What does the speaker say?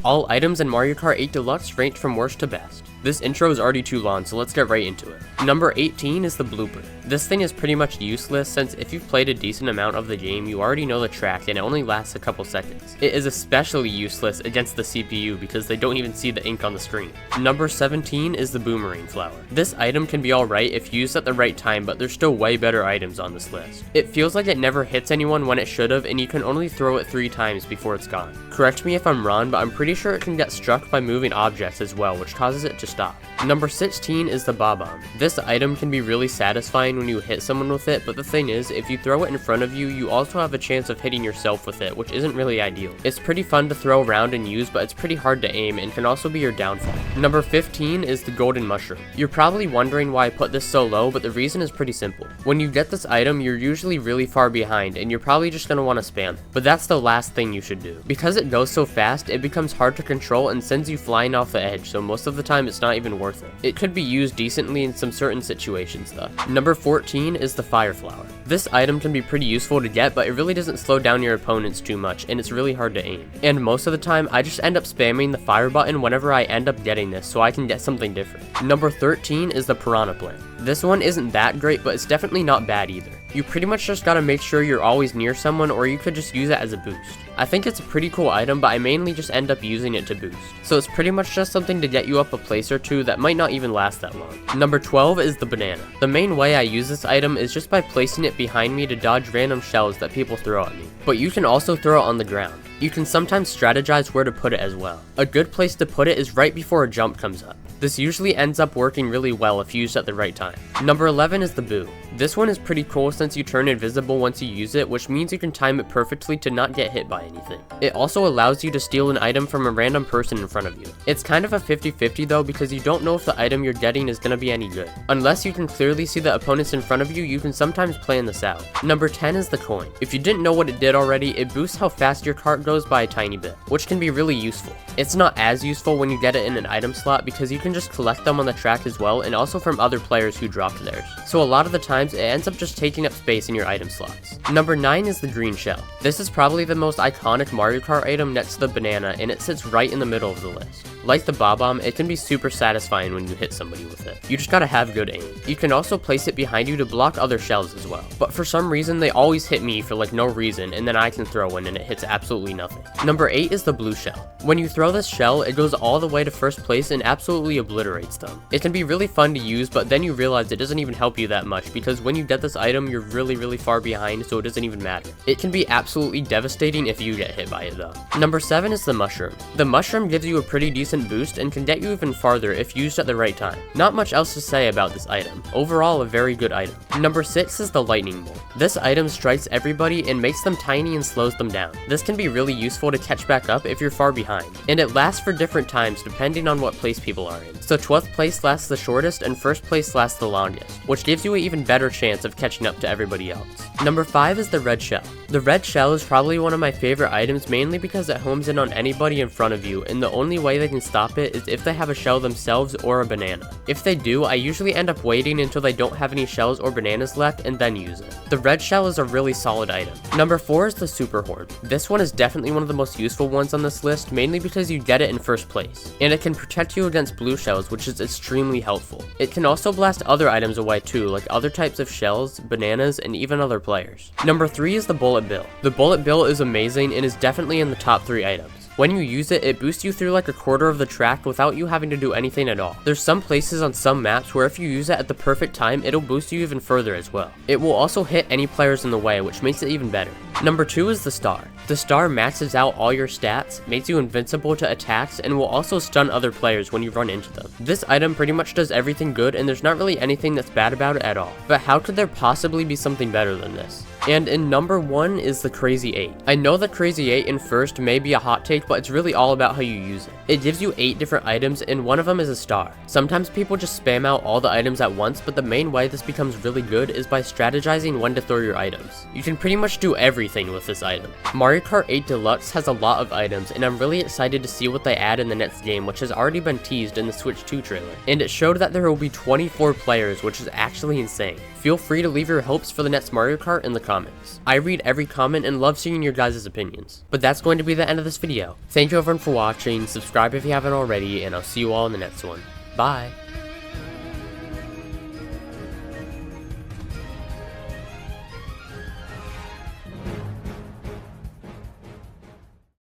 All items in Mario Kart 8 Deluxe range from worst to best. This intro is already too long, so let's get right into it. Number 18 is the blooper. This thing is pretty much useless since if you've played a decent amount of the game, you already know the track and it only lasts a couple seconds. It is especially useless against the CPU because they don't even see the ink on the screen. Number 17 is the boomerang flower. This item can be alright if used at the right time, but there's still way better items on this list. It feels like it never hits anyone when it should've, and you can only throw it 3 times before it's gone. Correct me if I'm wrong, but I'm pretty sure it can get struck by moving objects as well, which causes it to stop. Number 16 is the bomb. This item can be really satisfying when you hit someone with it, but the thing is, if you throw it in front of you, you also have a chance of hitting yourself with it, which isn't really ideal. It's pretty fun to throw around and use, but it's pretty hard to aim and can also be your downfall. Number 15 is the golden mushroom. You're probably wondering why I put this so low, but the reason is pretty simple. When you get this item, you're usually really far behind, and you're probably just going to want to spam it. But that's the last thing you should do. Because it goes so fast, it becomes hard to control and sends you flying off the edge, so most of the time it's not even worth it. It could be used decently in some certain situations though. Number 14 is the fire flower. This item can be pretty useful to get, but it really doesn't slow down your opponents too much, and it's really hard to aim. And most of the time, I just end up spamming the fire button whenever I end up getting this, so I can get something different. Number 13 is the piranha plant. This one isn't that great, but it's definitely not bad either. You pretty much just gotta make sure you're always near someone, or you could just use it as a boost. I think it's a pretty cool item, but I mainly just end up using it to boost. So it's pretty much just something to get you up a place or two that might not even last that long. Number 12 is the banana. The main way I use this item is just by placing it behind me to dodge random shells that people throw at me. But you can also throw it on the ground. You can sometimes strategize where to put it as well. A good place to put it is right before a jump comes up. This usually ends up working really well if used at the right time. Number 11 is the boo. This one is pretty cool since you turn invisible once you use it, which means you can time it perfectly to not get hit by anything. It also allows you to steal an item from a random person in front of you. It's kind of a 50-50 though, because you don't know if the item you're getting is gonna be any good. Unless you can clearly see the opponents in front of you, you can sometimes plan this out. Number 10 is the coin. If you didn't know what it did already, it boosts how fast your cart goes by a tiny bit, which can be really useful. It's not as useful when you get it in an item slot because you can just collect them on the track as well, and also from other players who dropped theirs. So a lot of the times it ends up just taking up space in your item slots. Number 9 is the green shell. This is probably the most iconic Mario Kart item next to the banana, and it sits right in the middle of the list. Like the bomb, it can be super satisfying when you hit somebody with it. You just gotta have good aim. You can also place it behind you to block other shells as well. But for some reason, they always hit me for like no reason, and then I can throw one and it hits absolutely nothing. Number 8 is the blue shell. When you throw this shell, it goes all the way to first place and absolutely obliterates them. It can be really fun to use, but then you realize it doesn't even help you that much because when you get this item, you're really far behind, so it doesn't even matter. It can be absolutely devastating if you get hit by it though. Number 7 is the mushroom. The mushroom gives you a pretty decent boost and can get you even farther if used at the right time. Not much else to say about this item. Overall, a very good item. Number 6 is the lightning bolt. This item strikes everybody and makes them tiny and slows them down. This can be really useful to catch back up if you're far behind, and it lasts for different times depending on what place people are in. So 12th place lasts the shortest and 1st place lasts the longest, which gives you an even better chance of catching up to everybody else. Number 5 is the red shell. The red shell is probably one of my favorite items mainly because it homes in on anybody in front of you, and the only way they can stop it is if they have a shell themselves or a banana. If they do, I usually end up waiting until they don't have any shells or bananas left and then use it. The red shell is a really solid item. Number 4 is the super horn. This one is definitely one of the most useful ones on this list, mainly because you get it in first place, and it can protect you against blue shells, which is extremely helpful. It can also blast other items away too, like other types of shells, bananas, and even other players. Number 3 is the bullet bill. The bullet bill is amazing and is definitely in the top 3 items. When you use it, it boosts you through like a quarter of the track without you having to do anything at all. There's some places on some maps where if you use it at the perfect time, it'll boost you even further as well. It will also hit any players in the way, which makes it even better. Number 2 is the star. The star maxes out all your stats, makes you invincible to attacks, and will also stun other players when you run into them. This item pretty much does everything good, and there's not really anything that's bad about it at all. But how could there possibly be something better than this? And in number 1 is the Crazy 8. I know the Crazy 8 in first may be a hot take, but it's really all about how you use it. It gives you 8 different items, and one of them is a star. Sometimes people just spam out all the items at once, but the main way this becomes really good is by strategizing when to throw your items. You can pretty much do everything with this item. Mario Kart 8 Deluxe has a lot of items, and I'm really excited to see what they add in the next game, which has already been teased in the Switch 2 trailer. And it showed that there will be 24 players, which is actually insane. Feel free to leave your hopes for the next Mario Kart in the comments. I read every comment and love seeing your guys' opinions. But that's going to be the end of this video. Thank you everyone for watching, subscribe if you haven't already, and I'll see you all in the next one. Bye!